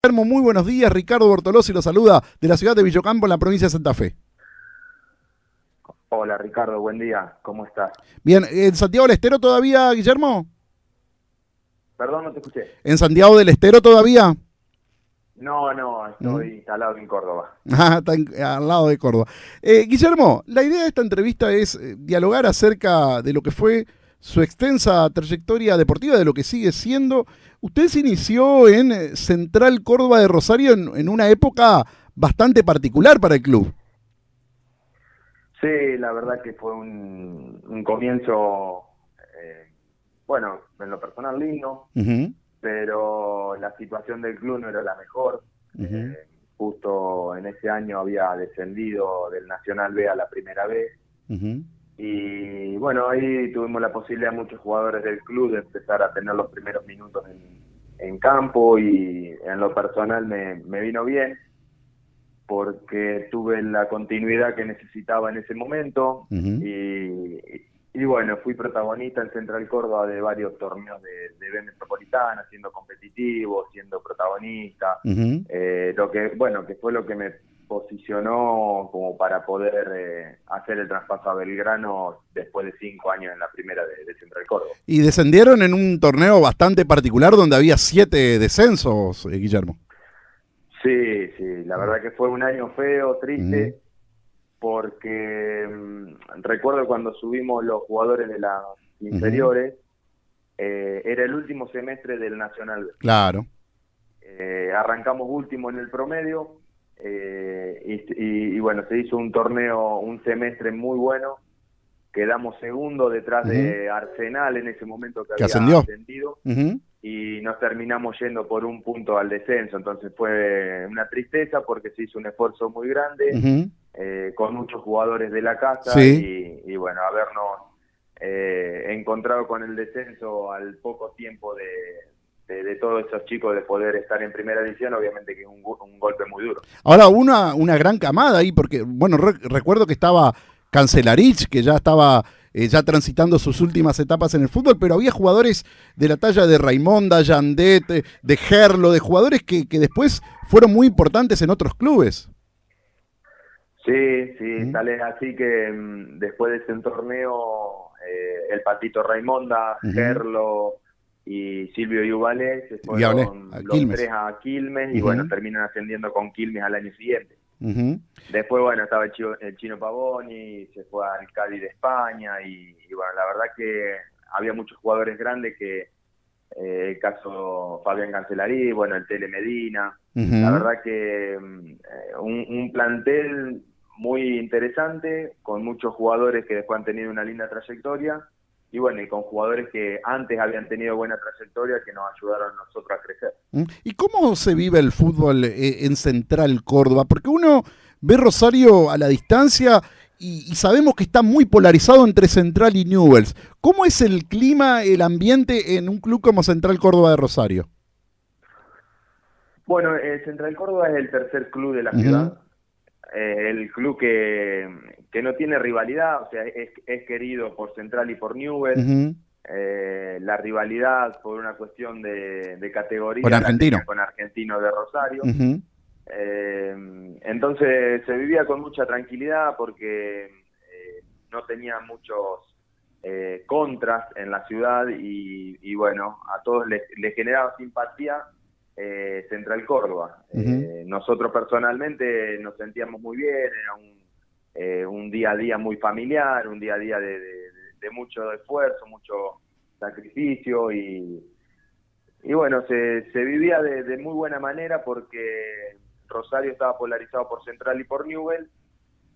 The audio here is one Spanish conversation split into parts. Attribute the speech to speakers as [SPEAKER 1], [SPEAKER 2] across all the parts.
[SPEAKER 1] Guillermo, muy buenos días. Ricardo Bortolossi lo saluda de la ciudad de Villocampo, en la provincia de Santa Fe.
[SPEAKER 2] Hola Ricardo, buen día, ¿cómo estás?
[SPEAKER 1] Bien, ¿en Santiago del Estero todavía, Guillermo?
[SPEAKER 2] Perdón, no te escuché.
[SPEAKER 1] ¿En Santiago del Estero todavía?
[SPEAKER 2] No,
[SPEAKER 1] ¿Mm?
[SPEAKER 2] estoy instalado en Córdoba.
[SPEAKER 1] Ah, está al lado de Córdoba. Guillermo, la idea de esta entrevista es dialogar acerca de lo que fue su extensa trayectoria deportiva, de lo que sigue siendo. Usted se inició en Central Córdoba de Rosario en una época bastante particular para el club.
[SPEAKER 2] Sí, la verdad que fue un comienzo, eh, bueno, en lo personal lindo,
[SPEAKER 1] Ujú,
[SPEAKER 2] pero la situación del club no era la mejor.
[SPEAKER 1] ujú,
[SPEAKER 2] Justo en ese año había descendido del Nacional B a la Primera B.
[SPEAKER 1] ujú,
[SPEAKER 2] Y bueno, ahí tuvimos la posibilidad, muchos jugadores del club, de empezar a tener los primeros minutos en campo, y en lo personal me vino bien porque tuve la continuidad que necesitaba en ese momento,
[SPEAKER 1] ujú,
[SPEAKER 2] y bueno, fui protagonista en Central Córdoba de varios torneos de B Metropolitana, siendo competitivo, siendo protagonista,
[SPEAKER 1] ujú.
[SPEAKER 2] lo que, bueno, que fue lo que me posicionó como para poder hacer el traspaso a Belgrano después de 5 años en la primera de Central Córdoba.
[SPEAKER 1] Y descendieron en un torneo bastante particular donde había 7 descensos, Guillermo.
[SPEAKER 2] Sí, la verdad que fue un año feo,
[SPEAKER 1] Ujú,
[SPEAKER 2] triste, porque recuerdo cuando subimos los jugadores de las
[SPEAKER 1] ujú.
[SPEAKER 2] inferiores, era el último semestre del Nacional B.
[SPEAKER 1] Claro.
[SPEAKER 2] Arrancamos último en el promedio, y bueno, se hizo un torneo, un semestre muy bueno, quedamos segundo detrás
[SPEAKER 1] Ujú.
[SPEAKER 2] de Arsenal en ese momento, que
[SPEAKER 1] Que
[SPEAKER 2] había
[SPEAKER 1] ascendió.
[SPEAKER 2] ascendido,
[SPEAKER 1] Ujú,
[SPEAKER 2] y nos terminamos yendo por un punto al descenso. Entonces fue una tristeza porque se hizo un esfuerzo muy grande,
[SPEAKER 1] ujú.
[SPEAKER 2] con muchos jugadores de la casa,
[SPEAKER 1] Sí.
[SPEAKER 2] y bueno, habernos encontrado con el descenso al poco tiempo de todos esos chicos, de poder estar en primera división, obviamente que es un golpe muy duro.
[SPEAKER 1] Ahora una gran camada ahí, porque, bueno, recuerdo que estaba Cancelarich, que ya estaba ya transitando sus últimas etapas en el fútbol, pero había jugadores de la talla de Raimonda, Yandet, de Gerlo, de jugadores que después fueron muy importantes en otros clubes.
[SPEAKER 2] Sí,
[SPEAKER 1] ¿Mm?
[SPEAKER 2] tal es así que después de ese torneo, el Patito Raimonda,
[SPEAKER 1] Ujú.
[SPEAKER 2] Gerlo y Silvio Yubale se
[SPEAKER 1] Y hablé,
[SPEAKER 2] fueron
[SPEAKER 1] a
[SPEAKER 2] los tres
[SPEAKER 1] Quilmes.
[SPEAKER 2] a Quilmes, y bueno,
[SPEAKER 1] Ujú,
[SPEAKER 2] terminan ascendiendo con Quilmes al año siguiente.
[SPEAKER 1] ujú.
[SPEAKER 2] Después, bueno, estaba el Chino Pavoni, se fue al Cádiz de España, y bueno, la verdad que había muchos jugadores grandes que, el caso Fabián Cancelarí, bueno, el Tele Medina, la
[SPEAKER 1] Ujú.
[SPEAKER 2] verdad que un plantel muy interesante, con muchos jugadores que después han tenido una linda trayectoria, y bueno, y con jugadores que antes habían tenido buena trayectoria, que nos ayudaron a nosotros a crecer.
[SPEAKER 1] ¿Mm? ¿Y cómo se vive el fútbol en Central Córdoba? Porque uno ve Rosario a la distancia y sabemos que está muy polarizado entre Central y Newell's. ¿Cómo es el clima, el ambiente en un club como Central Córdoba de Rosario?
[SPEAKER 2] Bueno, Central Córdoba es el tercer club de la
[SPEAKER 1] Ujú,
[SPEAKER 2] ciudad, el club que no tiene rivalidad, o sea, es querido por Central y por Newell.
[SPEAKER 1] ujú.
[SPEAKER 2] La rivalidad por una cuestión de
[SPEAKER 1] Con
[SPEAKER 2] categoría la tenía
[SPEAKER 1] Argentino.
[SPEAKER 2] con Argentino de Rosario.
[SPEAKER 1] Ujú,
[SPEAKER 2] Entonces se vivía con mucha tranquilidad porque no tenía muchos contras en la ciudad, y bueno, a todos les generaba simpatía Central Córdoba.
[SPEAKER 1] ujú.
[SPEAKER 2] Nosotros personalmente nos sentíamos muy bien, era un día a día muy familiar, un día a día de mucho esfuerzo, mucho sacrificio, y bueno, se vivía de muy buena manera porque Rosario estaba polarizado por Central y por Newell,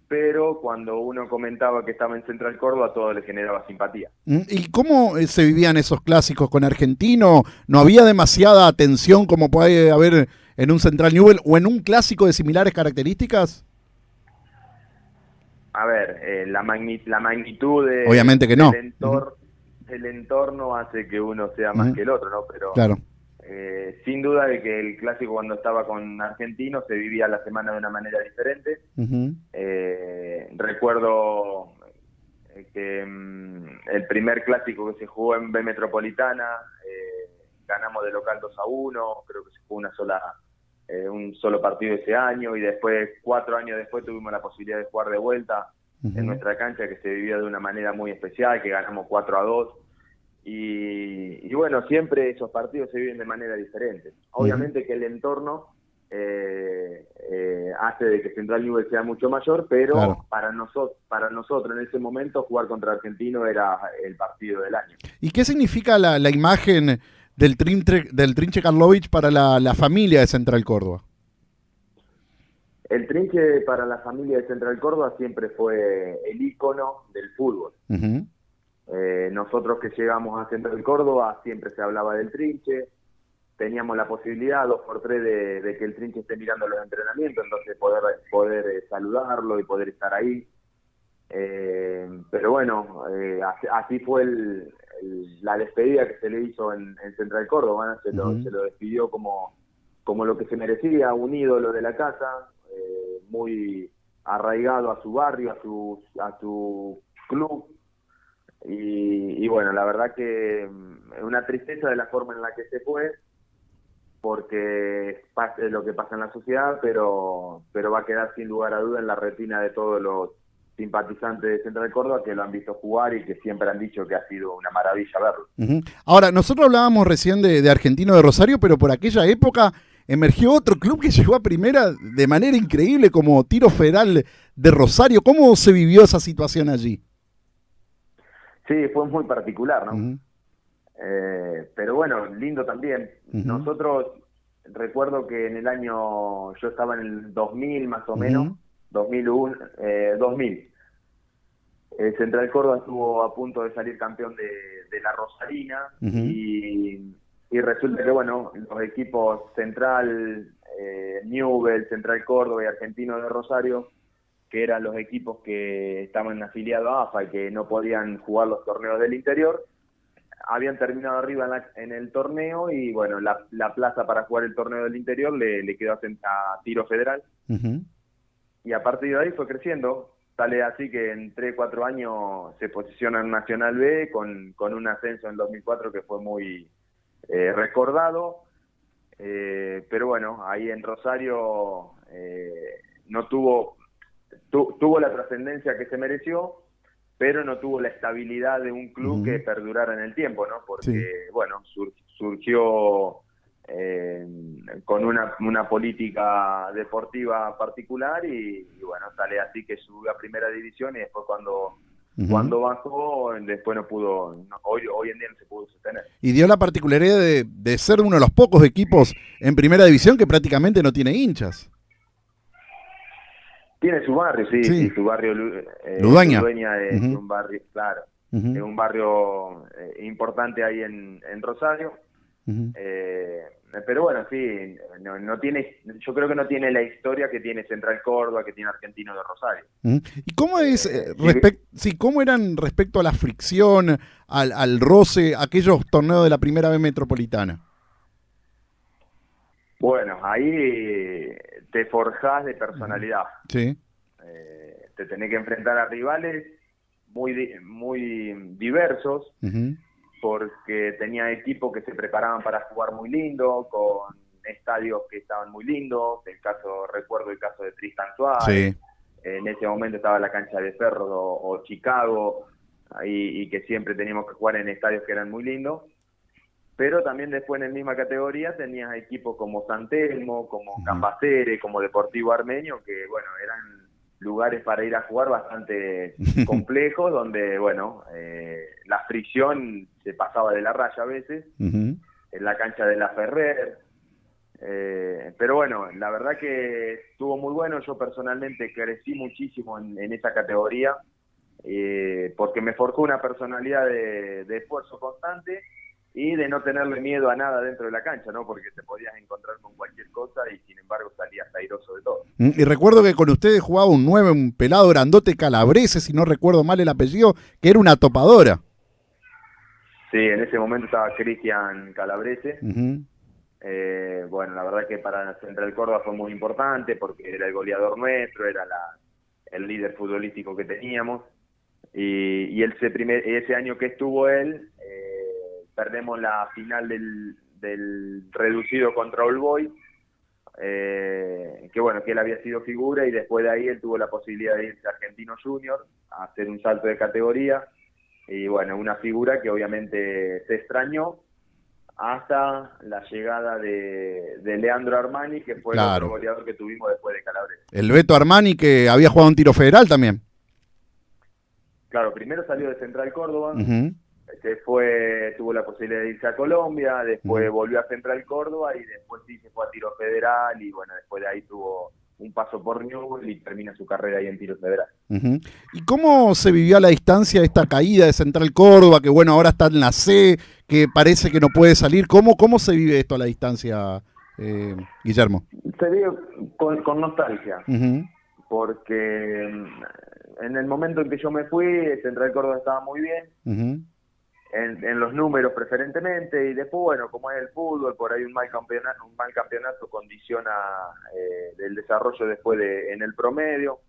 [SPEAKER 2] pero cuando uno comentaba que estaba en Central Córdoba, a todo le generaba simpatía.
[SPEAKER 1] ¿Mm? ¿Y cómo se vivían esos clásicos con Argentino? ¿No había demasiada atención como puede haber en un Central Newell o en un clásico de similares características?
[SPEAKER 2] A ver, la magnitud
[SPEAKER 1] Obviamente que no. Ujú,
[SPEAKER 2] del entorno hace que uno sea más
[SPEAKER 1] ujú.
[SPEAKER 2] que el otro, ¿no? Pero
[SPEAKER 1] Claro.
[SPEAKER 2] sin duda de que el clásico, cuando estaba con Argentino, se vivía la semana de una manera diferente.
[SPEAKER 1] Ujú,
[SPEAKER 2] Recuerdo que el primer clásico que se jugó en B Metropolitana, ganamos de local 2-1, creo que se jugó una sola un solo partido ese año y después, 4 años después, tuvimos la posibilidad de jugar de vuelta en nuestra cancha, que se vivió de una manera muy especial, que ganamos 4-2. Y bueno, siempre esos partidos se viven de manera diferente. Obviamente que el entorno hace de que Central Newell's sea mucho mayor, pero
[SPEAKER 1] Claro.
[SPEAKER 2] para nosotros en ese momento jugar contra Argentino era el partido del año.
[SPEAKER 1] ¿Y qué significa la imagen del Trinche Karlovich para la familia de Central Córdoba?
[SPEAKER 2] El Trinche para la familia de Central Córdoba siempre fue el ícono del fútbol.
[SPEAKER 1] Uh-huh.
[SPEAKER 2] Nosotros que llegamos a Central Córdoba siempre se hablaba del Trinche, teníamos la posibilidad 2x3 de que el Trinche esté mirando los entrenamientos, entonces poder saludarlo y poder estar ahí. Pero bueno, así fue la despedida que se le hizo en Central Córdoba, ¿no? Se lo despidió como lo que se merecía, un ídolo de la casa, muy arraigado a su barrio, a su club. Y bueno, la verdad que es una tristeza de la forma en la que se fue, porque es lo que pasa en la sociedad, pero va a quedar sin lugar a duda en la retina de todos los simpatizantes de Central Córdoba que lo han visto jugar y que siempre han dicho que ha sido una maravilla verlo.
[SPEAKER 1] Uh-huh. Ahora, nosotros hablábamos recién de Argentino de Rosario, pero por aquella época emergió otro club que llegó a primera de manera increíble, como Tiro Federal de Rosario. ¿Cómo se vivió esa situación allí?
[SPEAKER 2] Sí, fue muy particular, ¿no?
[SPEAKER 1] Uh-huh.
[SPEAKER 2] Pero bueno, lindo también.
[SPEAKER 1] Uh-huh.
[SPEAKER 2] Nosotros, recuerdo que en el año, yo estaba en el 2000 más o menos, 2001, 2000. Central Córdoba estuvo a punto de salir campeón de la Rosarina y resulta que, bueno, los equipos Central, Newell's, Central Córdoba y Argentino de Rosario, que eran los equipos que estaban afiliados a AFA y que no podían jugar los torneos del interior, habían terminado arriba en el torneo y bueno, la plaza para jugar el torneo del interior le quedó a Tiro Federal. Y a partir de ahí fue creciendo, tal es así que en 3-4 años se posiciona en Nacional B con un ascenso en 2004 que fue muy recordado, pero bueno, ahí en Rosario no tuvo la trascendencia que se mereció, pero no tuvo la estabilidad de un club que perdurara en el tiempo, ¿no? Porque, bueno, surgió con una política deportiva particular y bueno, sale así que subió a primera división y después cuando bajó, después no pudo, hoy en día no se pudo sostener.
[SPEAKER 1] Y dio la particularidad de ser uno de los pocos equipos en primera división que prácticamente no tiene hinchas.
[SPEAKER 2] Tiene su barrio, sí, su barrio
[SPEAKER 1] Ludueña.
[SPEAKER 2] Es un barrio, claro, es un barrio importante ahí en Rosario. Pero bueno, sí, no tiene, yo creo que no tiene la historia que tiene Central Córdoba, que tiene Argentino de Rosario.
[SPEAKER 1] ¿Y cómo es cómo eran respecto a la fricción, al roce, aquellos torneos de la Primera B Metropolitana?
[SPEAKER 2] Bueno, ahí te forjás de personalidad.
[SPEAKER 1] Sí.
[SPEAKER 2] Te tenés que enfrentar a rivales muy diversos, porque tenía equipos que se preparaban para jugar muy lindo, con estadios que estaban muy lindos. Recuerdo el caso de Tristan Suárez. Sí. En ese momento estaba la cancha de Ferro o Chicago, y que siempre teníamos que jugar en estadios que eran muy lindos. Pero también después en la misma categoría tenías equipos como San Telmo, como Cambaceres, como Deportivo Armenio, que bueno, eran lugares para ir a jugar bastante complejos, donde bueno, la fricción se pasaba de la raya a veces, en la cancha de la Ferrer. Pero bueno, la verdad que estuvo muy bueno. Yo personalmente crecí muchísimo en esa categoría, porque me forjó una personalidad de esfuerzo constante y de no tenerle miedo a nada dentro de la cancha, ¿no? Porque te podías encontrar con cualquier cosa y sin embargo salías airoso de todo.
[SPEAKER 1] Y recuerdo que con ustedes jugaba un 9, un pelado grandote Calabrese, si no recuerdo mal el apellido, que era una topadora.
[SPEAKER 2] Sí, en ese momento estaba Cristian Calabrese. Bueno, la verdad que para Central Córdoba fue muy importante porque era el goleador nuestro, era el líder futbolístico que teníamos. Y ese año que estuvo él, perdemos la final del reducido contra All Boys, que bueno, que él había sido figura y después de ahí él tuvo la posibilidad de irse a Argentino Junior, a hacer un salto de categoría, y bueno, una figura que obviamente se extrañó hasta la llegada de Leandro Armani, que fue el otro
[SPEAKER 1] Claro.
[SPEAKER 2] goleador que tuvimos después de Calabres.
[SPEAKER 1] El Beto Armani, que había jugado un tiro federal también.
[SPEAKER 2] Claro, primero salió de Central Córdoba,
[SPEAKER 1] Uh-huh.
[SPEAKER 2] tuvo la posibilidad de irse a Colombia, después
[SPEAKER 1] Uh-huh.
[SPEAKER 2] volvió a Central Córdoba y después sí se fue a tiro federal y bueno, después de ahí tuvo un paso por Newell y termina su carrera ahí en tiro federal.
[SPEAKER 1] Uh-huh. ¿Y cómo se vivió a la distancia esta caída de Central Córdoba, que bueno, ahora está en la C, que parece que no puede salir? ¿Cómo se vive esto a la distancia, Guillermo?
[SPEAKER 2] Se vive con nostalgia,
[SPEAKER 1] Uh-huh.
[SPEAKER 2] porque en el momento en que yo me fui, Central Córdoba estaba muy bien,
[SPEAKER 1] Uh-huh.
[SPEAKER 2] en los números preferentemente, y después, bueno, como es el fútbol, por ahí un mal campeonato condiciona el desarrollo después en el promedio.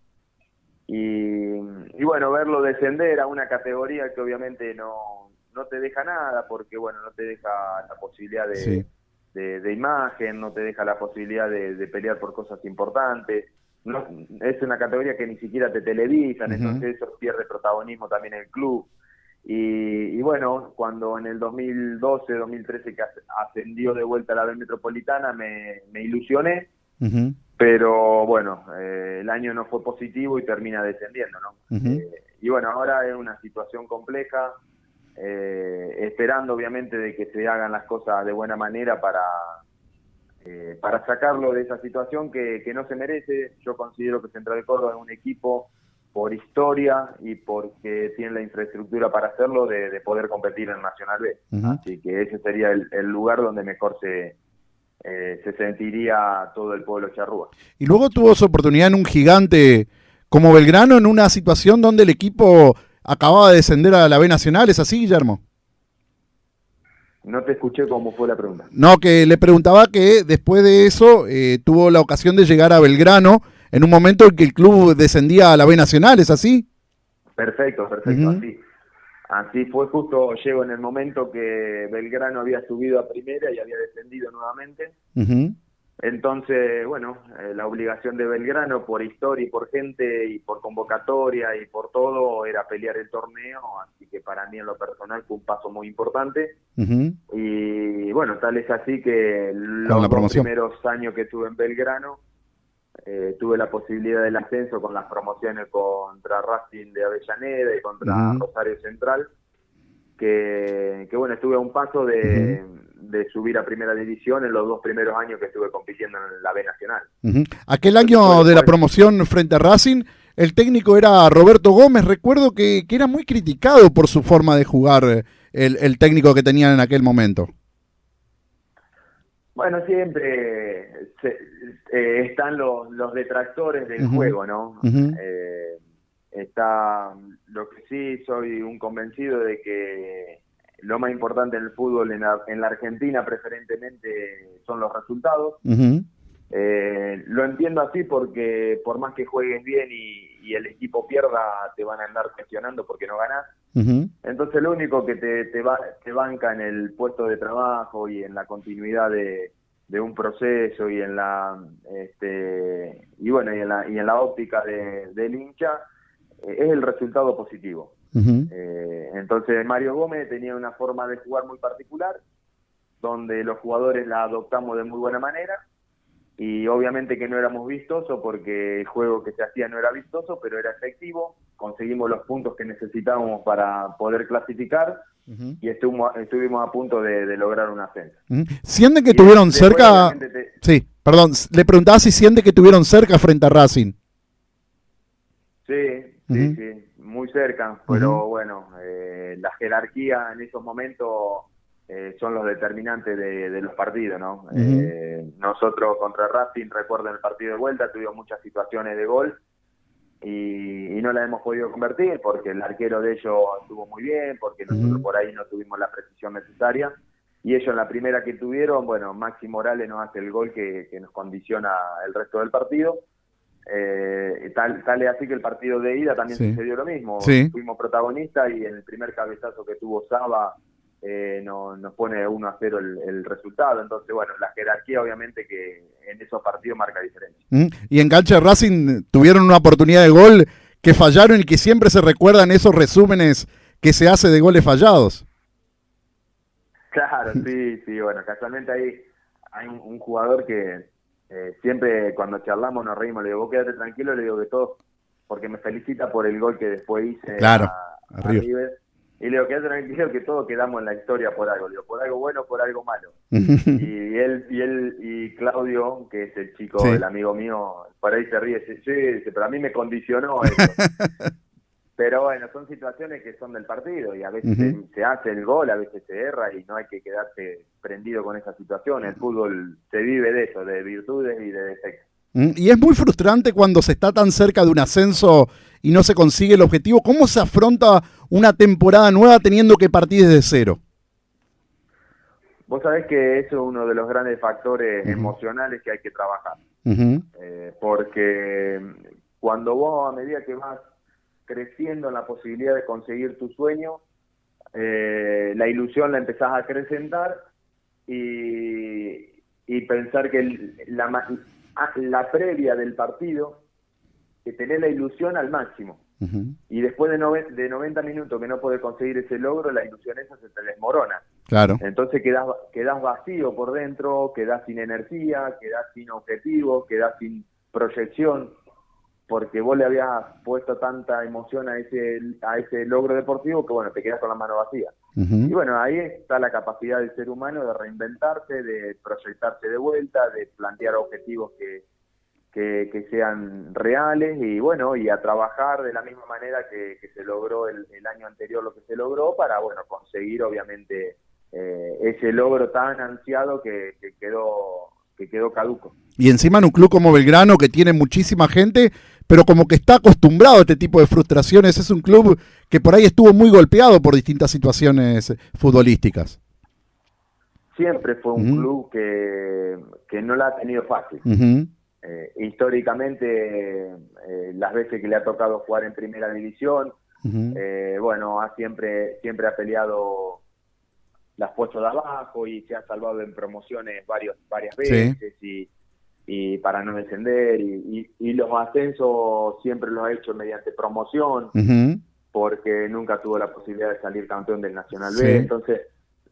[SPEAKER 2] Y bueno, verlo descender a una categoría que obviamente no te deja nada, porque bueno, no te deja la posibilidad
[SPEAKER 1] Sí.
[SPEAKER 2] de imagen, no te deja la posibilidad de pelear por cosas importantes. No, es una categoría que ni siquiera te televisan,
[SPEAKER 1] Uh-huh.
[SPEAKER 2] entonces eso pierde protagonismo también en el club. Y bueno, cuando en el 2012, 2013 que ascendió de vuelta a la B Metropolitana, me ilusioné,
[SPEAKER 1] Uh-huh.
[SPEAKER 2] pero bueno, el año no fue positivo y termina descendiendo, ¿no?
[SPEAKER 1] Uh-huh.
[SPEAKER 2] Y bueno, ahora es una situación compleja, esperando obviamente de que se hagan las cosas de buena manera para sacarlo de esa situación que no se merece. Yo considero que Central de Córdoba es un equipo por historia y porque tiene la infraestructura para hacerlo de poder competir en Nacional B.
[SPEAKER 1] Uh-huh.
[SPEAKER 2] Así que ese sería el lugar donde mejor se sentiría todo el pueblo charrúa.
[SPEAKER 1] Y luego tuvo su oportunidad en un gigante como Belgrano, en una situación donde el equipo acababa de descender a la B Nacional. ¿Es así, Guillermo?
[SPEAKER 2] No te escuché cómo fue la pregunta.
[SPEAKER 1] No, que le preguntaba que después de eso tuvo la ocasión de llegar a Belgrano en un momento en que el club descendía a la B Nacional. ¿Es así?
[SPEAKER 2] Perfecto,
[SPEAKER 1] Uh-huh.
[SPEAKER 2] así fue. Justo llego en el momento que Belgrano había subido a primera y había descendido nuevamente.
[SPEAKER 1] Uh-huh.
[SPEAKER 2] Entonces, bueno, la obligación de Belgrano por historia y por gente y por convocatoria y por todo era pelear el torneo, así que para mí en lo personal fue un paso muy importante.
[SPEAKER 1] Uh-huh.
[SPEAKER 2] Y bueno, tal es así que
[SPEAKER 1] Con
[SPEAKER 2] los
[SPEAKER 1] la
[SPEAKER 2] dos
[SPEAKER 1] promoción.
[SPEAKER 2] primeros años que estuve en Belgrano, tuve la posibilidad del ascenso con las promociones contra Racing de Avellaneda y contra
[SPEAKER 1] Uh-huh.
[SPEAKER 2] Rosario Central, que bueno, estuve a un paso de subir a primera división en los dos primeros años que estuve compitiendo en la B Nacional.
[SPEAKER 1] Uh-huh. Aquel año de la
[SPEAKER 2] Después,
[SPEAKER 1] promoción frente a Racing, el técnico era Roberto Gómez. Recuerdo que era muy criticado por su forma de jugar el técnico que tenían en aquel momento.
[SPEAKER 2] bueno, siempre están los detractores del
[SPEAKER 1] Uh-huh.
[SPEAKER 2] juego, ¿no?
[SPEAKER 1] Uh-huh.
[SPEAKER 2] Está lo que sí soy un convencido de que lo más importante en el fútbol en la Argentina preferentemente son los resultados.
[SPEAKER 1] Uh-huh.
[SPEAKER 2] Lo entiendo así porque por más que juegues bien y el equipo pierda, te van a andar cuestionando porque no ganás.
[SPEAKER 1] Uh-huh.
[SPEAKER 2] Entonces lo único que te banca en el puesto de trabajo y en la continuidad de un proceso y en la y en la óptica del hincha es el resultado positivo.
[SPEAKER 1] Uh-huh.
[SPEAKER 2] Entonces Mario Gómez tenía una forma de jugar muy particular, donde los jugadores la adoptamos de muy buena manera, y obviamente que no éramos vistosos porque el juego que se hacía no era vistoso, pero era efectivo, conseguimos los puntos que necesitábamos para poder clasificar. Uh-huh. Y estuvimos a punto de lograr un ascenso.
[SPEAKER 1] Uh-huh. ¿Sienten que
[SPEAKER 2] y
[SPEAKER 1] tuvieron cerca? Sí, perdón, le preguntaba si siente que tuvieron cerca frente a Racing.
[SPEAKER 2] Sí,
[SPEAKER 1] Uh-huh.
[SPEAKER 2] sí, muy cerca, pero
[SPEAKER 1] Uh-huh.
[SPEAKER 2] bueno, la jerarquía en esos momentos son los determinantes de los partidos, ¿no?
[SPEAKER 1] Uh-huh.
[SPEAKER 2] Nosotros contra Racing, recuerdo en el partido de vuelta, tuvimos muchas situaciones de gol y no las hemos podido convertir porque el arquero de ellos estuvo muy bien, porque nosotros
[SPEAKER 1] Uh-huh.
[SPEAKER 2] por ahí no tuvimos la precisión necesaria. Y ellos en la primera que tuvieron, bueno, Maxi Morales nos hace el gol que nos condiciona el resto del partido. Tal es así que el partido de ida también sucedió lo mismo.
[SPEAKER 1] Sí.
[SPEAKER 2] Fuimos protagonistas y en el primer cabezazo que tuvo Saba nos pone 1-0 el resultado. Entonces, bueno, la jerarquía obviamente que en esos partidos marca diferencia.
[SPEAKER 1] Y en cancha de Racing tuvieron una oportunidad de gol que fallaron y que siempre se recuerdan esos resúmenes que se hace de goles fallados.
[SPEAKER 2] Claro, sí, bueno, casualmente ahí hay un jugador que siempre cuando charlamos nos reímos, le digo, vos quédate tranquilo, le digo que todo, porque me felicita por el gol que después hice
[SPEAKER 1] Claro,
[SPEAKER 2] a River. Y le digo, quédate tranquilo que todos quedamos en la historia por algo, le digo, por algo bueno, por algo malo. y Claudio, que es el chico,
[SPEAKER 1] sí.
[SPEAKER 2] el amigo mío, por ahí se ríe, sí, pero a mí me condicionó eso. Pero bueno, son situaciones que son del partido y a veces se hace el gol, a veces se erra y no hay que quedarse prendido con esa situación. El fútbol se vive de eso, de virtudes y de defectos.
[SPEAKER 1] Y es muy frustrante cuando se está tan cerca de un ascenso y no se consigue el objetivo. ¿Cómo se afronta una temporada nueva teniendo que partir desde cero?
[SPEAKER 2] Vos sabés que eso es uno de los grandes factores emocionales que hay que trabajar. Porque cuando vos, a medida que vas creciendo en la posibilidad de conseguir tu sueño, la ilusión la empezás a acrecentar y pensar que la previa del partido, que tenés la ilusión al máximo. Y después de 90 minutos que no podés conseguir ese logro, la ilusión esa se te desmorona.
[SPEAKER 1] Claro.
[SPEAKER 2] Entonces quedás vacío por dentro, quedás sin energía, quedás sin objetivo, quedás sin proyección, porque vos le habías puesto tanta emoción a ese logro deportivo que bueno, te quedás con la mano vacía. Y bueno, ahí está la capacidad del ser humano de reinventarse, de proyectarse de vuelta, de plantear objetivos que sean reales y bueno, y a trabajar de la misma manera que se logró el año anterior lo que se logró para bueno, conseguir obviamente ese logro tan ansiado que quedó caduco.
[SPEAKER 1] Y encima en un club como Belgrano, que tiene muchísima gente, pero como que está acostumbrado a este tipo de frustraciones, es un club que por ahí estuvo muy golpeado por distintas situaciones futbolísticas.
[SPEAKER 2] Siempre fue un club que no la ha tenido fácil. Históricamente, las veces que le ha tocado jugar en primera división, bueno, siempre ha peleado las puestos de abajo y se ha salvado en promociones varias veces y para no descender y los ascensos siempre los ha hecho mediante promoción porque nunca tuvo la posibilidad de salir campeón del Nacional B. Entonces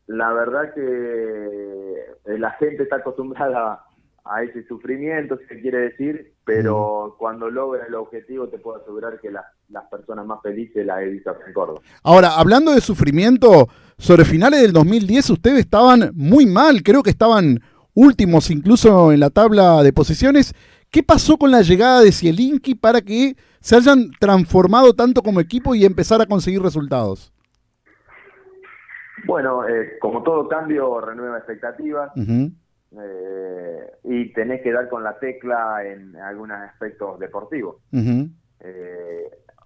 [SPEAKER 2] la verdad que la gente está acostumbrada a ese sufrimiento, si se quiere decir, pero cuando logra el objetivo te puedo asegurar que las personas más felices las he visto acá en Córdoba.
[SPEAKER 1] Ahora, hablando de sufrimiento, sobre finales del 2010 ustedes estaban muy mal, creo que estaban últimos incluso en la tabla de posiciones. ¿Qué pasó con la llegada de Zielinski para que se hayan transformado tanto como equipo y empezar a conseguir resultados?
[SPEAKER 2] Bueno, como todo cambio renueva expectativas. Y tenés que dar con la tecla en algunos aspectos deportivos.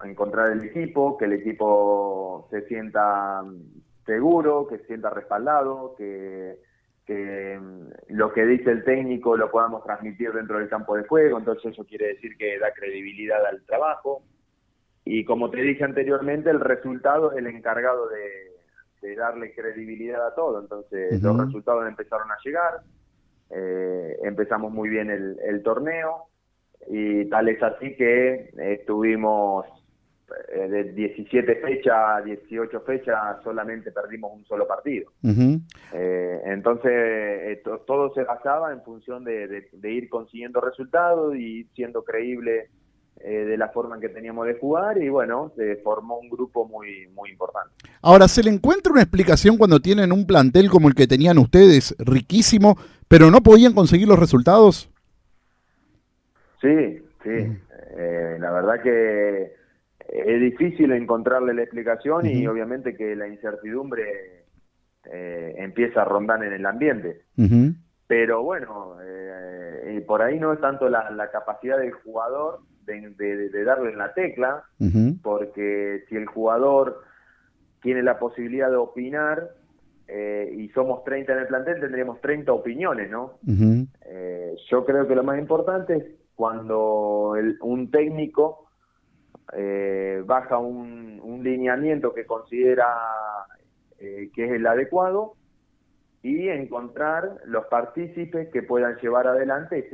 [SPEAKER 2] Encontrar el equipo, que el equipo se sienta seguro, que se sienta respaldado, que lo que dice el técnico lo podamos transmitir dentro del campo de juego. Entonces eso quiere decir que da credibilidad al trabajo. Y como te dije anteriormente, el resultado es el encargado de darle credibilidad a todo. Entonces los resultados empezaron a llegar. Empezamos muy bien el torneo y tal es así que estuvimos de 17 fechas, 18 fechas, solamente perdimos un solo partido. Entonces todo se basaba en función de ir consiguiendo resultados y siendo creíble de la forma en que teníamos de jugar y bueno, se formó un grupo muy, muy importante.
[SPEAKER 1] Ahora, ¿se le encuentra una explicación cuando tienen un plantel como el que tenían ustedes, riquísimo, pero no podían conseguir los resultados?
[SPEAKER 2] Sí. La verdad que es difícil encontrarle la explicación y obviamente que la incertidumbre empieza a rondar en el ambiente. Pero bueno, por ahí no es tanto la capacidad del jugador de darle en la tecla, porque si el jugador tiene la posibilidad de opinar y somos 30 en el plantel, tendríamos 30 opiniones, ¿no? Yo creo que lo más importante es cuando un técnico baja un lineamiento que considera que es el adecuado, y encontrar los partícipes que puedan llevar adelante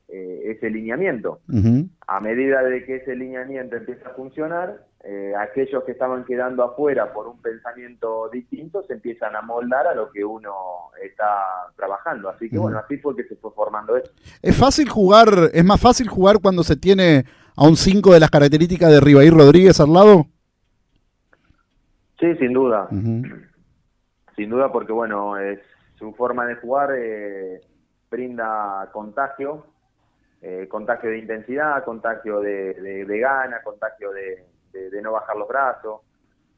[SPEAKER 2] ese lineamiento.
[SPEAKER 1] Ujú.
[SPEAKER 2] A medida de que ese lineamiento empieza a funcionar, aquellos que estaban quedando afuera por un pensamiento distinto se empiezan a moldar a lo que uno está trabajando. Así que bueno, así fue que se fue formando eso.
[SPEAKER 1] Es más fácil jugar cuando se tiene a un 5 de las características de Ribair Rodríguez al lado?
[SPEAKER 2] Sí, sin duda.
[SPEAKER 1] Uh-huh.
[SPEAKER 2] Sin duda, porque bueno, su forma de jugar brinda contagio de intensidad, contagio de gana, contagio de no bajar los brazos,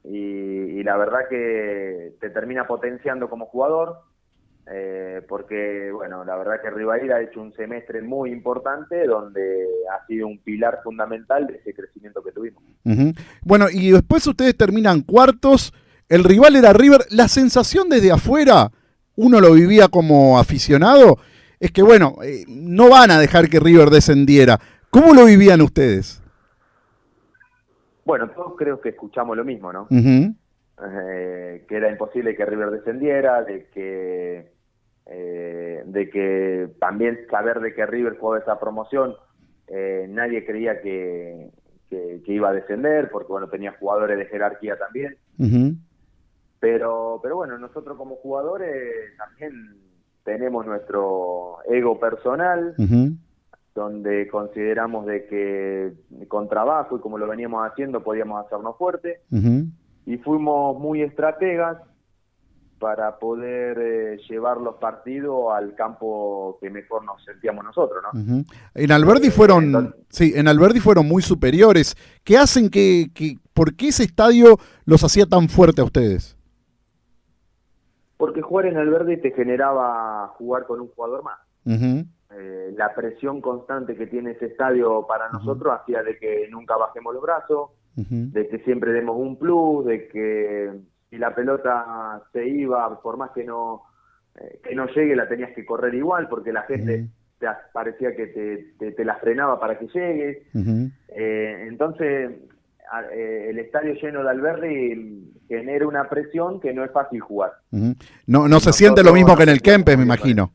[SPEAKER 2] y la verdad que te termina potenciando como jugador, porque bueno, la verdad que Ribair ha hecho un semestre muy importante donde ha sido un pilar fundamental de ese crecimiento que tuvimos.
[SPEAKER 1] Uh-huh. Bueno, y después ustedes terminan cuartos, el rival era River. La sensación desde afuera, uno lo vivía como aficionado, es que bueno, no van a dejar que River descendiera. ¿Cómo lo vivían ustedes?
[SPEAKER 2] Bueno, todos creo que escuchamos lo mismo, ¿no?
[SPEAKER 1] Uh-huh.
[SPEAKER 2] Que era imposible que River descendiera, de que también saber de que River jugaba esa promoción, nadie creía que iba a descender, porque bueno, tenía jugadores de jerarquía también.
[SPEAKER 1] Uh-huh.
[SPEAKER 2] Pero bueno, nosotros como jugadores también tenemos nuestro ego personal,
[SPEAKER 1] Uh-huh.
[SPEAKER 2] donde consideramos de que con trabajo y como lo veníamos haciendo podíamos hacernos fuertes,
[SPEAKER 1] Uh-huh.
[SPEAKER 2] y fuimos muy estrategas para poder llevar los partidos al campo que mejor nos sentíamos nosotros, ¿no?
[SPEAKER 1] Uh-huh. En Alberdi fueron, sí, en Alberdi fueron muy superiores. ¿Qué hacen por qué ese estadio los hacía tan fuerte a ustedes?
[SPEAKER 2] Porque jugar en Alberdi te generaba jugar con un jugador más.
[SPEAKER 1] Uh-huh.
[SPEAKER 2] La presión constante que tiene ese estadio para nosotros hacía de que nunca bajemos los brazos,
[SPEAKER 1] Uh-huh.
[SPEAKER 2] de que siempre demos un plus, de que si la pelota se iba, por más que no llegue, la tenías que correr igual, porque la gente parecía que te la frenaba para que llegues.
[SPEAKER 1] Uh-huh.
[SPEAKER 2] Entonces, el estadio lleno de Alberdi genera una presión que no es fácil jugar.
[SPEAKER 1] Uh-huh. No se siente lo mismo que en el Kempes, me imagino.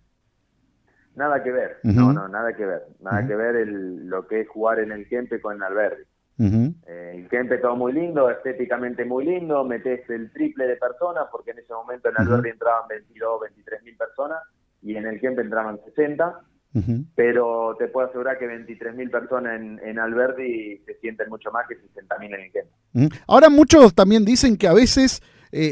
[SPEAKER 2] Nada que ver,
[SPEAKER 1] Uh-huh.
[SPEAKER 2] nada que ver. Nada
[SPEAKER 1] Uh-huh.
[SPEAKER 2] que ver lo que es jugar en el Kempes con Alberdi.
[SPEAKER 1] Uh-huh.
[SPEAKER 2] El Kempes todo muy lindo, estéticamente muy lindo, metés el triple de personas, porque en ese momento en Alberdi entraban 22, 23.000 personas, y en el Kempes entraban 60,
[SPEAKER 1] Uh-huh.
[SPEAKER 2] pero te puedo asegurar que 23.000 personas en Alberdi se sienten mucho más que 60.000 en el Kempes.
[SPEAKER 1] Uh-huh. Ahora muchos también dicen que a veces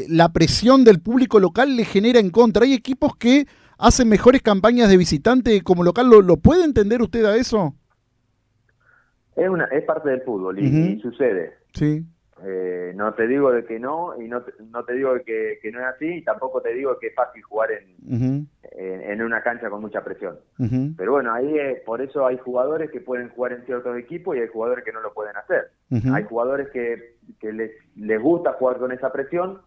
[SPEAKER 1] la presión del público local le genera en contra. Hay equipos que hacen mejores campañas de visitante como local. ¿Lo puede entender usted a eso?
[SPEAKER 2] Es parte del fútbol y sucede.
[SPEAKER 1] Sí.
[SPEAKER 2] No te digo de que no, y no te digo de que no es así, y tampoco te digo que es fácil jugar en una cancha con mucha presión.
[SPEAKER 1] Uh-huh.
[SPEAKER 2] Pero bueno, ahí por eso hay jugadores que pueden jugar en ciertos equipos y hay jugadores que no lo pueden hacer.
[SPEAKER 1] Uh-huh.
[SPEAKER 2] Hay jugadores que les gusta jugar con esa presión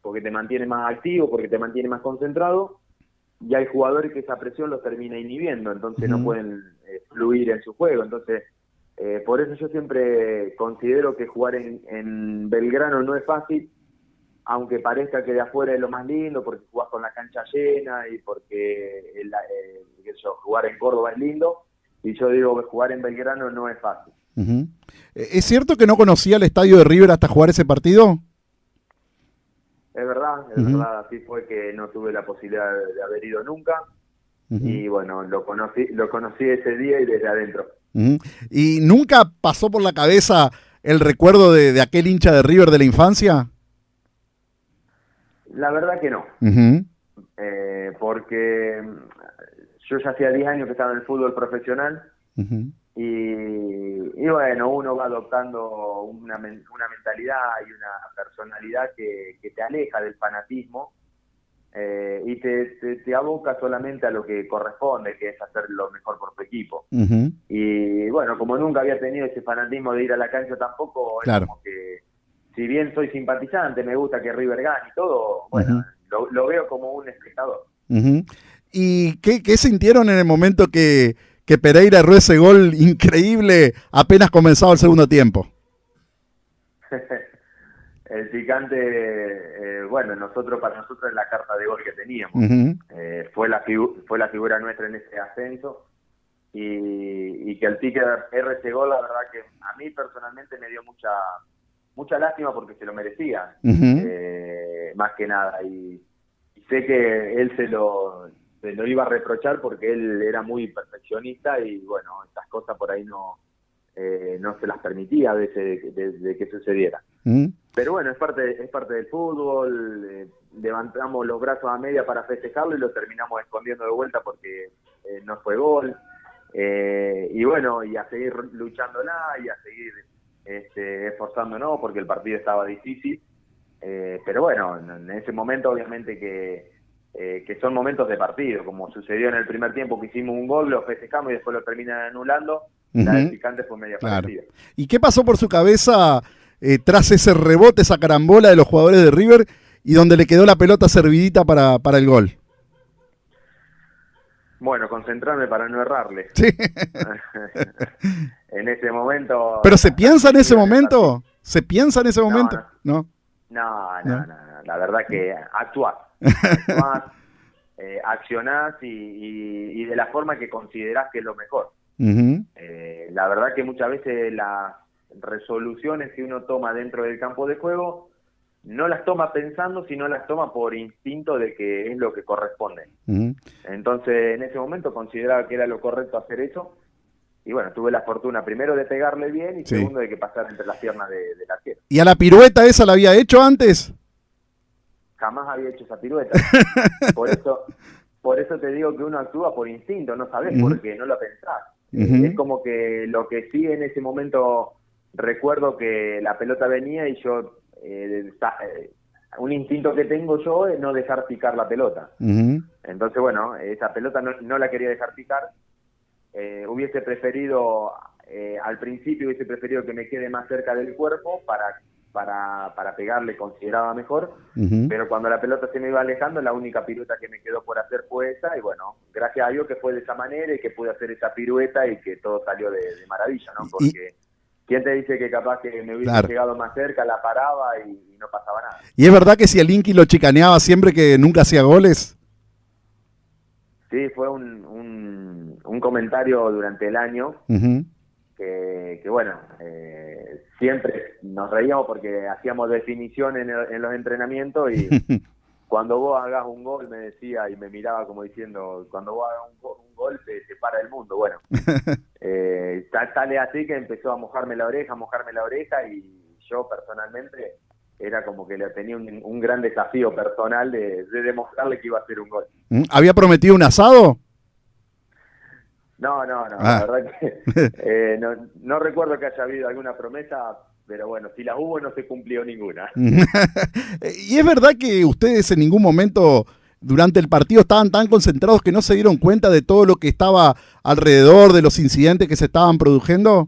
[SPEAKER 2] porque te mantiene más activo, porque te mantiene más concentrado, y hay jugadores que esa presión los termina inhibiendo, entonces no pueden fluir en su juego. Entonces, por eso yo siempre considero que jugar en Belgrano no es fácil, aunque parezca que de afuera es lo más lindo, porque jugás con la cancha llena y porque jugar en Córdoba es lindo, y yo digo que jugar en Belgrano no es fácil.
[SPEAKER 1] Uh-huh. ¿Es cierto que no conocía el estadio de River hasta jugar ese partido?
[SPEAKER 2] Es verdad, así fue que no tuve la posibilidad de haber ido nunca, y bueno, lo conocí ese día y desde adentro.
[SPEAKER 1] Uh-huh. ¿Y nunca pasó por la cabeza el recuerdo de aquel hincha de River de la infancia?
[SPEAKER 2] La verdad que no, porque yo ya hacía 10 años que estaba en el fútbol profesional, y bueno, uno va adoptando una mentalidad y una personalidad que te aleja del fanatismo, y te aboca solamente a lo que corresponde, que es hacer lo mejor por tu equipo. Y bueno, como nunca había tenido ese fanatismo de ir a la cancha tampoco,
[SPEAKER 1] claro,
[SPEAKER 2] es como que, si bien soy simpatizante, me gusta que River gane y todo, bueno, lo veo como un espectador.
[SPEAKER 1] ¿Y qué sintieron en el momento que Pereira erró ese gol increíble apenas comenzado el segundo tiempo?
[SPEAKER 2] El picante, bueno, para nosotros es la carta de gol que teníamos.
[SPEAKER 1] Ujú.
[SPEAKER 2] Fue la figura nuestra en ese ascenso y que el Tique erre ese gol, la verdad que a mí personalmente me dio mucha lástima porque se lo merecía,
[SPEAKER 1] Ujú.
[SPEAKER 2] más que nada. Y sé que él se lo iba a reprochar porque él era muy perfeccionista y bueno, estas cosas por ahí no se las permitía a veces de que sucediera.
[SPEAKER 1] Ujú.
[SPEAKER 2] Pero bueno, es parte del fútbol, levantamos los brazos a media para festejarlo y lo terminamos escondiendo de vuelta porque no fue gol. Y bueno, y a seguir luchándola y a seguir esforzándonos porque el partido estaba difícil. Pero bueno, en ese momento obviamente que son momentos de partido, como sucedió en el primer tiempo que hicimos un gol, lo festejamos y después lo terminan anulando. La del
[SPEAKER 1] Ujú.
[SPEAKER 2] picante fue media
[SPEAKER 1] Claro.
[SPEAKER 2] parecida.
[SPEAKER 1] ¿Y qué pasó por su cabeza tras ese rebote, esa carambola de los jugadores de River y donde le quedó la pelota servidita para el gol?
[SPEAKER 2] Bueno, concentrarme para no errarle.
[SPEAKER 1] Sí.
[SPEAKER 2] En ese momento,
[SPEAKER 1] Pero ¿se
[SPEAKER 2] tan
[SPEAKER 1] piensa en ese
[SPEAKER 2] metido en el partido.
[SPEAKER 1] momento? ¿Se piensa en ese
[SPEAKER 2] No,
[SPEAKER 1] momento? No,
[SPEAKER 2] no.
[SPEAKER 1] no.
[SPEAKER 2] La verdad que actuás, accionás y de la forma que considerás que es lo mejor.
[SPEAKER 1] Ujú.
[SPEAKER 2] La verdad que muchas veces las resoluciones que uno toma dentro del campo de juego no las toma pensando, sino las toma por instinto de que es lo que corresponde.
[SPEAKER 1] Ujú.
[SPEAKER 2] Entonces, en ese momento consideraba que era lo correcto hacer eso. Y bueno, tuve la fortuna primero de pegarle bien y
[SPEAKER 1] Sí.
[SPEAKER 2] segundo de que pasara entre las piernas del arquero.
[SPEAKER 1] ¿Y a la pirueta esa la había hecho antes?
[SPEAKER 2] Jamás había hecho esa pirueta. Por eso, por eso te digo que uno actúa por instinto, no sabes
[SPEAKER 1] Ujú.
[SPEAKER 2] por qué, no lo pensás. Es
[SPEAKER 1] Ujú.
[SPEAKER 2] como que lo que sí en ese momento recuerdo que la pelota venía y yo, un instinto que tengo yo es no dejar picar la pelota.
[SPEAKER 1] Ujú.
[SPEAKER 2] Entonces, bueno, esa pelota no la quería dejar picar. Hubiese preferido, al principio hubiese preferido que me quede más cerca del cuerpo para pegarle, consideraba mejor,
[SPEAKER 1] Ujú.
[SPEAKER 2] pero cuando la pelota se me iba alejando, la única pirueta que me quedó por hacer fue esa, y bueno, gracias a Dios que fue de esa manera y que pude hacer esa pirueta y que todo salió de maravilla, ¿no?
[SPEAKER 1] Y,
[SPEAKER 2] Porque ¿quién te dice que capaz que me hubiese
[SPEAKER 1] claro.
[SPEAKER 2] llegado más cerca, la paraba y no pasaba nada?
[SPEAKER 1] ¿Y es verdad que si el Inky lo chicaneaba siempre que nunca hacía goles?
[SPEAKER 2] Sí, fue un comentario durante el año
[SPEAKER 1] Ujú.
[SPEAKER 2] que bueno, siempre nos reíamos porque hacíamos definición en los entrenamientos y cuando vos hagas un gol, me decía y me miraba como diciendo, cuando vos hagas un gol te para el mundo. Bueno, tal es así que empezó a mojarme la oreja y yo personalmente era como que le tenía un gran desafío personal de demostrarle que iba a hacer un gol.
[SPEAKER 1] ¿Había prometido un asado?
[SPEAKER 2] No, la
[SPEAKER 1] Ah.
[SPEAKER 2] verdad que no recuerdo que haya habido alguna promesa, pero bueno, si la hubo no se cumplió ninguna.
[SPEAKER 1] ¿Y es verdad que ustedes en ningún momento durante el partido estaban tan concentrados que no se dieron cuenta de todo lo que estaba alrededor, de los incidentes que se estaban produciendo?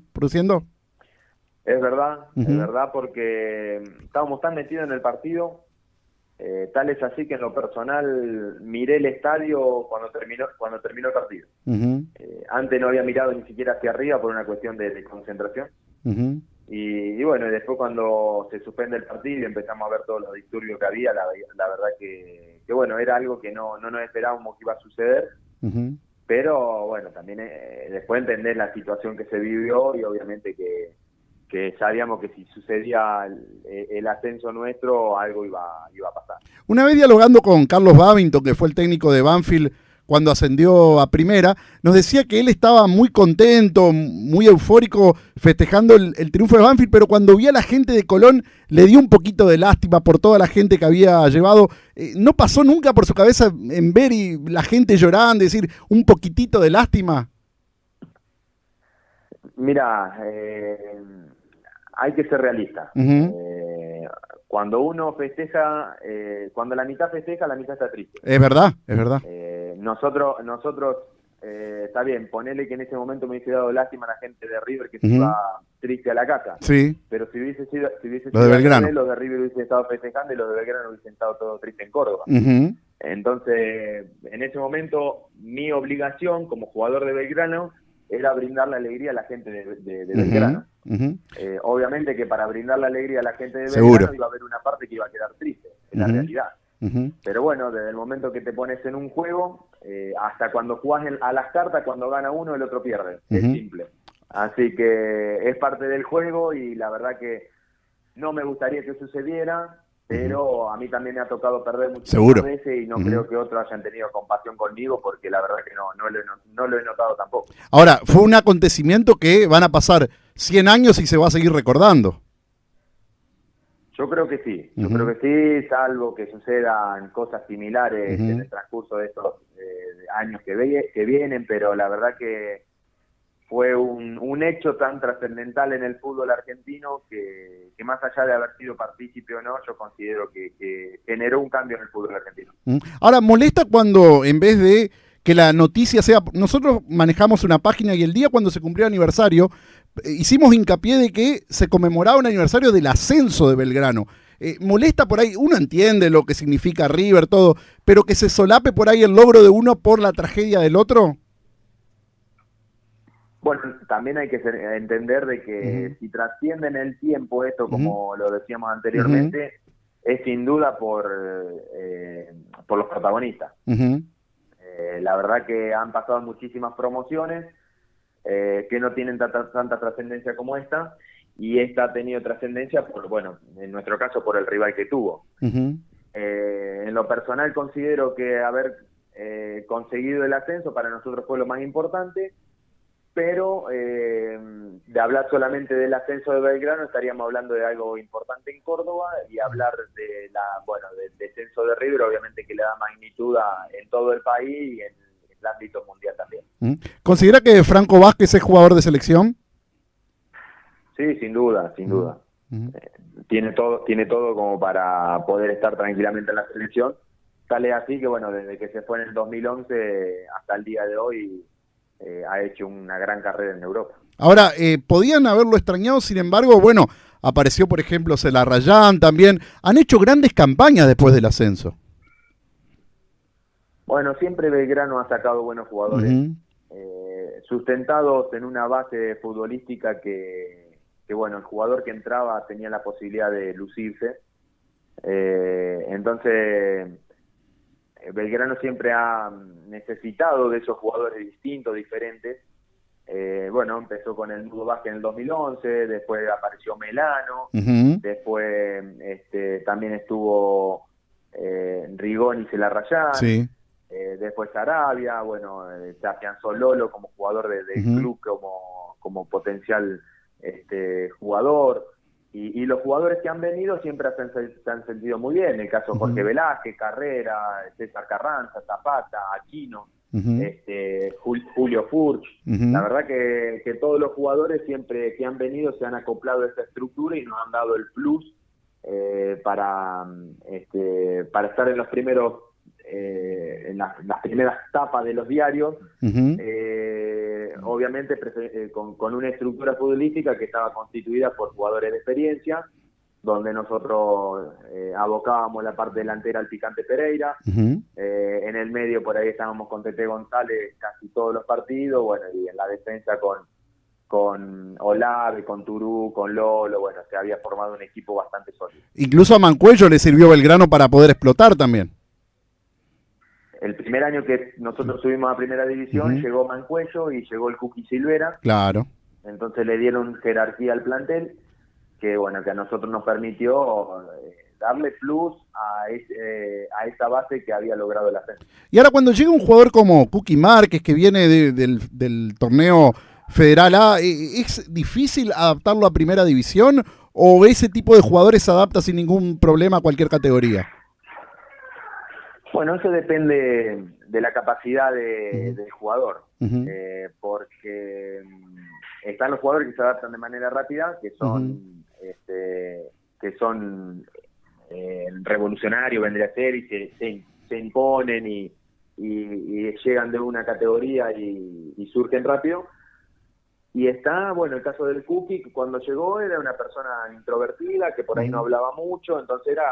[SPEAKER 2] Es
[SPEAKER 1] Ujú.
[SPEAKER 2] verdad porque estábamos tan metidos en el partido, tal es así que en lo personal miré el estadio cuando terminó el partido.
[SPEAKER 1] Ujú.
[SPEAKER 2] Antes no había mirado ni siquiera hacia arriba por una cuestión de concentración.
[SPEAKER 1] Ujú.
[SPEAKER 2] Y bueno, y después cuando se suspende el partido y empezamos a ver todos los disturbios que había, la verdad que bueno, era algo que no nos esperábamos que iba a suceder,
[SPEAKER 1] Ujú.
[SPEAKER 2] pero bueno, también después entender la situación que se vivió y obviamente que sabíamos que si sucedía el ascenso nuestro, algo iba a pasar.
[SPEAKER 1] Una vez dialogando con Carlos Babington, que fue el técnico de Banfield cuando ascendió a primera, nos decía que él estaba muy contento, muy eufórico festejando el triunfo de Banfield, pero cuando vio a la gente de Colón le dio un poquito de lástima por toda la gente que había llevado. ¿No pasó nunca por su cabeza en ver y la gente llorando, decir un poquitito de lástima?
[SPEAKER 2] Mira, hay que ser realista.
[SPEAKER 1] Ujú.
[SPEAKER 2] Cuando uno festeja, cuando la mitad festeja, la mitad está triste.
[SPEAKER 1] Es verdad, es verdad.
[SPEAKER 2] Nosotros está bien, ponele que en ese momento me hubiese dado lástima a la gente de River que se iba
[SPEAKER 1] Ujú.
[SPEAKER 2] triste a la casa.
[SPEAKER 1] Sí,
[SPEAKER 2] Pero si hubiese sido
[SPEAKER 1] lo de
[SPEAKER 2] al
[SPEAKER 1] Belgrano.
[SPEAKER 2] revés, los de River hubiesen estado festejando y los de Belgrano hubiesen estado todos tristes en Córdoba.
[SPEAKER 1] Ujú.
[SPEAKER 2] Entonces, en ese momento, mi obligación como jugador de Belgrano era brindar la alegría a la gente de
[SPEAKER 1] Ujú.
[SPEAKER 2] Belgrano.
[SPEAKER 1] Ujú.
[SPEAKER 2] Obviamente que para brindar la alegría a la gente de
[SPEAKER 1] Seguro.
[SPEAKER 2] Belgrano iba a haber una parte que iba a quedar triste, es la
[SPEAKER 1] Ujú.
[SPEAKER 2] realidad.
[SPEAKER 1] Ujú.
[SPEAKER 2] Pero bueno, desde el momento que te pones en un juego, hasta cuando jugás a las cartas, cuando gana uno, el otro pierde. Es
[SPEAKER 1] Ujú.
[SPEAKER 2] simple. Así que es parte del juego y la verdad que no me gustaría que sucediera, pero a mí también me ha tocado perder muchísimas
[SPEAKER 1] Seguro.
[SPEAKER 2] veces y no
[SPEAKER 1] Ujú.
[SPEAKER 2] creo que otros hayan tenido compasión conmigo porque la verdad que no lo he notado tampoco.
[SPEAKER 1] Ahora, fue un acontecimiento que van a pasar 100 años y se va a seguir recordando.
[SPEAKER 2] Yo creo que sí, yo creo
[SPEAKER 1] Ujú.
[SPEAKER 2] que sí, salvo que sucedan cosas similares en
[SPEAKER 1] Ujú.
[SPEAKER 2] el transcurso de estos años que vienen, pero la verdad que fue un hecho tan trascendental en el fútbol argentino que más allá de haber sido partícipe o no, yo considero que generó un cambio en el fútbol argentino.
[SPEAKER 1] Ahora, molesta cuando en vez de que la noticia sea... Nosotros manejamos una página y el día cuando se cumplió el aniversario, hicimos hincapié de que se conmemoraba un aniversario del ascenso de Belgrano. Molesta por ahí, uno entiende lo que significa River, todo, pero que se solape por ahí el logro de uno por la tragedia del otro.
[SPEAKER 2] Bueno, también hay que entender de que si trasciende en el tiempo esto,
[SPEAKER 1] Ujú.
[SPEAKER 2] como lo decíamos
[SPEAKER 1] Ujú.
[SPEAKER 2] anteriormente, es sin duda por los protagonistas.
[SPEAKER 1] Ujú.
[SPEAKER 2] La verdad que han pasado muchísimas promociones que no tienen tanta trascendencia como esta, y esta ha tenido trascendencia por, bueno, en nuestro caso por el rival que tuvo.
[SPEAKER 1] Ujú.
[SPEAKER 2] En lo personal considero que haber conseguido el ascenso para nosotros fue lo más importante, pero de hablar solamente del ascenso de Belgrano estaríamos hablando de algo importante en Córdoba, y hablar de del descenso de River obviamente que le da magnitud en todo el país y en el ámbito mundial también.
[SPEAKER 1] ¿Considera que Franco Vázquez es jugador de selección?
[SPEAKER 2] Sí, sin duda, sin
[SPEAKER 1] Ujú.
[SPEAKER 2] duda.
[SPEAKER 1] Ujú.
[SPEAKER 2] Tiene todo como para poder estar tranquilamente en la selección. Tal es así que, bueno, desde que se fue en el 2011 hasta el día de hoy ha hecho una gran carrera en Europa.
[SPEAKER 1] Ahora, podían haberlo extrañado, sin embargo, bueno, apareció por ejemplo Celarrayán también. Han hecho grandes campañas después del ascenso.
[SPEAKER 2] Bueno, siempre Belgrano ha sacado buenos jugadores,
[SPEAKER 1] Ujú.
[SPEAKER 2] sustentados en una base futbolística bueno, el jugador que entraba tenía la posibilidad de lucirse. Entonces, Belgrano siempre ha necesitado de esos jugadores distintos, diferentes. Bueno, empezó con el Nudo Vázquez en el 2011, después apareció Melano,
[SPEAKER 1] Ujú.
[SPEAKER 2] después también estuvo Rigón y Celarrayán,
[SPEAKER 1] Sí.
[SPEAKER 2] después Arabia, bueno, se afianzó Lolo como jugador del
[SPEAKER 1] Ujú.
[SPEAKER 2] club, como potencial jugador. Y los jugadores que han venido siempre se han sentido muy bien. El caso de Jorge
[SPEAKER 1] Ujú.
[SPEAKER 2] Velázquez, Carrera, César Carranza, Zapata, Aquino,
[SPEAKER 1] Ujú.
[SPEAKER 2] Julio Furch. La
[SPEAKER 1] Ujú.
[SPEAKER 2] verdad que todos los jugadores siempre que han venido se han acoplado a esta estructura y nos han dado el plus para estar en los primeros en las primeras tapas de los diarios,
[SPEAKER 1] Ujú.
[SPEAKER 2] obviamente con una estructura futbolística que estaba constituida por jugadores de experiencia, donde nosotros abocábamos la parte delantera al Picante Pereira,
[SPEAKER 1] Ujú.
[SPEAKER 2] en el medio por ahí estábamos con Tete González casi todos los partidos, bueno, y en la defensa con Olave, con Turú, con Lolo, bueno, se había formado un equipo bastante sólido.
[SPEAKER 1] Incluso a Mancuello le sirvió Belgrano para poder explotar también.
[SPEAKER 2] El primer año que nosotros subimos a primera división,
[SPEAKER 1] Ujú.
[SPEAKER 2] llegó Mancuello y llegó el Cookie Silvera,
[SPEAKER 1] Claro.
[SPEAKER 2] entonces le dieron jerarquía al plantel, que bueno, que a nosotros nos permitió darle plus a esa base que había logrado el ascenso.
[SPEAKER 1] Y ahora cuando llega un jugador como Cookie Márquez, que viene del torneo Federal A, ¿es difícil adaptarlo a primera división? ¿O ese tipo de jugadores se adapta sin ningún problema a cualquier categoría?
[SPEAKER 2] Bueno, eso depende de la capacidad
[SPEAKER 1] Ujú.
[SPEAKER 2] del jugador,
[SPEAKER 1] Ujú.
[SPEAKER 2] porque están los jugadores que se adaptan de manera rápida,
[SPEAKER 1] Ujú.
[SPEAKER 2] que son revolucionarios, vendría a ser, y se imponen y llegan de una categoría y surgen rápido. Y está, bueno, el caso del Cookie, que cuando llegó era una persona introvertida, que por ahí no
[SPEAKER 1] Ujú.
[SPEAKER 2] hablaba mucho, entonces era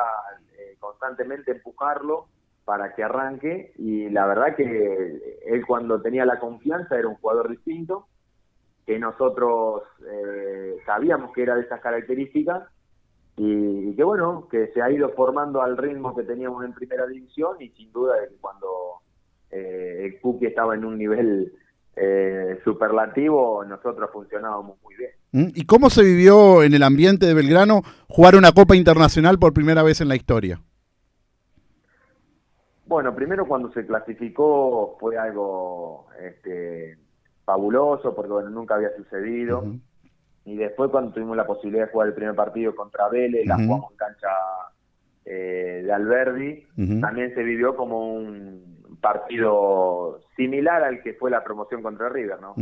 [SPEAKER 2] constantemente empujarlo para que arranque, y la verdad que él cuando tenía la confianza era un jugador distinto, que nosotros sabíamos que era de esas características y que bueno, que se ha ido formando al ritmo que teníamos en primera división y sin duda de que cuando el Cookie estaba en un nivel superlativo, nosotros funcionábamos muy bien.
[SPEAKER 1] ¿Y cómo se vivió en el ambiente de Belgrano jugar una Copa Internacional por primera vez en la historia?
[SPEAKER 2] Bueno, primero cuando se clasificó fue algo fabuloso, porque bueno, nunca había sucedido.
[SPEAKER 1] Uh-huh.
[SPEAKER 2] Y después cuando tuvimos la posibilidad de jugar el primer partido contra Vélez, la jugamos en cancha de Alberdi, también se vivió como un partido similar al que fue la promoción contra River, ¿no?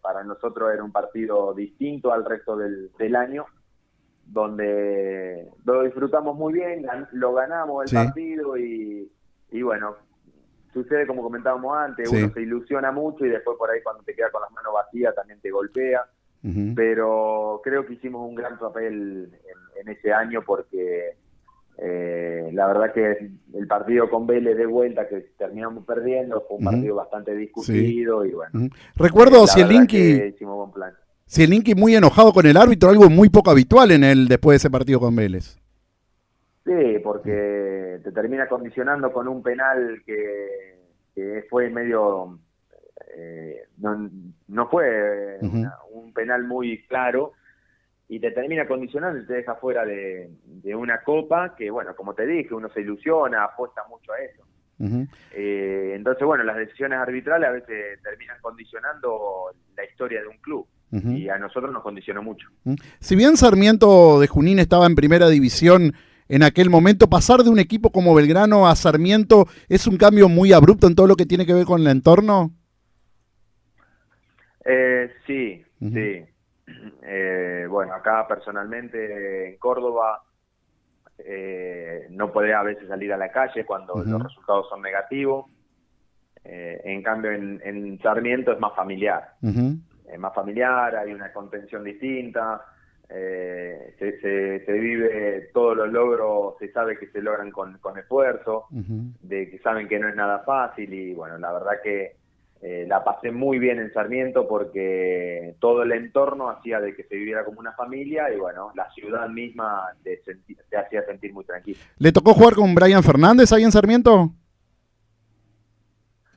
[SPEAKER 2] Para nosotros era un partido distinto al resto del año, donde lo disfrutamos muy bien, lo ganamos el partido y bueno, sucede como comentábamos antes, uno se ilusiona mucho y después por ahí cuando te queda con las manos vacías también te golpea. Pero creo que hicimos un gran papel en ese año porque la verdad que el partido con Vélez de vuelta que terminamos perdiendo fue un partido bastante discutido y bueno.
[SPEAKER 1] Recuerdo
[SPEAKER 2] hicimos buen plan.
[SPEAKER 1] Zielinski muy enojado con el árbitro, algo muy poco habitual en él después de ese partido con Vélez.
[SPEAKER 2] Sí, porque te termina condicionando con un penal que fue medio... no fue un penal muy claro y te termina condicionando y te deja fuera de una copa que, bueno, como te dije, uno se ilusiona, apuesta mucho a eso. Entonces, bueno, las decisiones arbitrales a veces terminan condicionando la historia de un club y a nosotros nos condicionó mucho.
[SPEAKER 1] Si bien Sarmiento de Junín estaba en primera división en aquel momento, pasar de un equipo como Belgrano a Sarmiento es un cambio muy abrupto en todo lo que tiene que ver con el entorno.
[SPEAKER 2] Sí. Bueno, acá personalmente en Córdoba no podés a veces salir a la calle cuando los resultados son negativos. En cambio en Sarmiento es más familiar. Es más familiar, hay una contención distinta. Se vive todos los logros, se sabe que se logran con esfuerzo, de que saben que no es nada fácil y bueno, la verdad que la pasé muy bien en Sarmiento porque todo el entorno hacía de que se viviera como una familia y bueno, la ciudad misma te hacía sentir muy tranquilo.
[SPEAKER 1] ¿Le tocó jugar con Brian Fernández ahí en Sarmiento?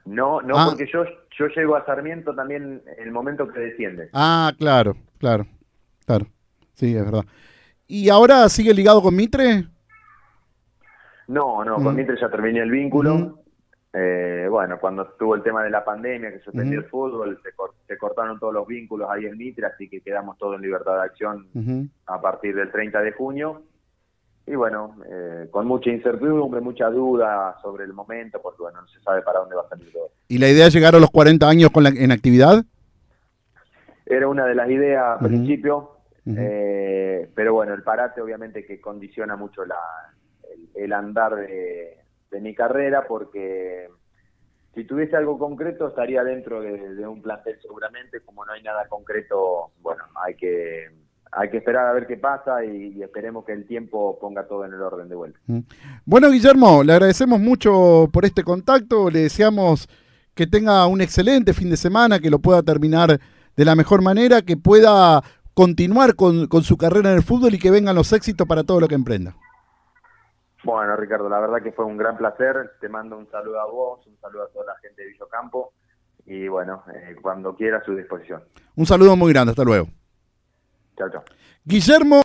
[SPEAKER 2] No, porque yo llego a Sarmiento también en el momento que desciende.
[SPEAKER 1] Claro. Sí, es verdad. ¿Y ahora sigue ligado con Mitre?
[SPEAKER 2] No, con Mitre ya terminé el vínculo. Bueno, cuando estuvo el tema de la pandemia, que suspendió el fútbol, se cortaron todos los vínculos ahí en Mitre, así que quedamos todos en libertad de acción a partir del 30 de junio. Y bueno, con mucha incertidumbre, mucha duda sobre el momento, porque bueno, no se sabe para dónde va a salir todo.
[SPEAKER 1] ¿Y la idea es llegar a los 40 años en actividad?
[SPEAKER 2] Era una de las ideas al principio, pero bueno, el parate obviamente que condiciona mucho el andar de mi carrera, porque si tuviese algo concreto estaría dentro de un plantel seguramente. Como no hay nada concreto, bueno, hay que esperar a ver qué pasa y esperemos que el tiempo ponga todo en el orden de vuelta.
[SPEAKER 1] Bueno, Guillermo, le agradecemos mucho por este contacto, le deseamos que tenga un excelente fin de semana, que lo pueda terminar de la mejor manera, que pueda continuar con su carrera en el fútbol y que vengan los éxitos para todo lo que emprenda.
[SPEAKER 2] Bueno, Ricardo, la verdad que fue un gran placer. Te mando un saludo a vos, un saludo a toda la gente de Villocampo y bueno, cuando quiera a su disposición.
[SPEAKER 1] Un saludo muy grande, hasta luego.
[SPEAKER 2] Chao.
[SPEAKER 1] Guillermo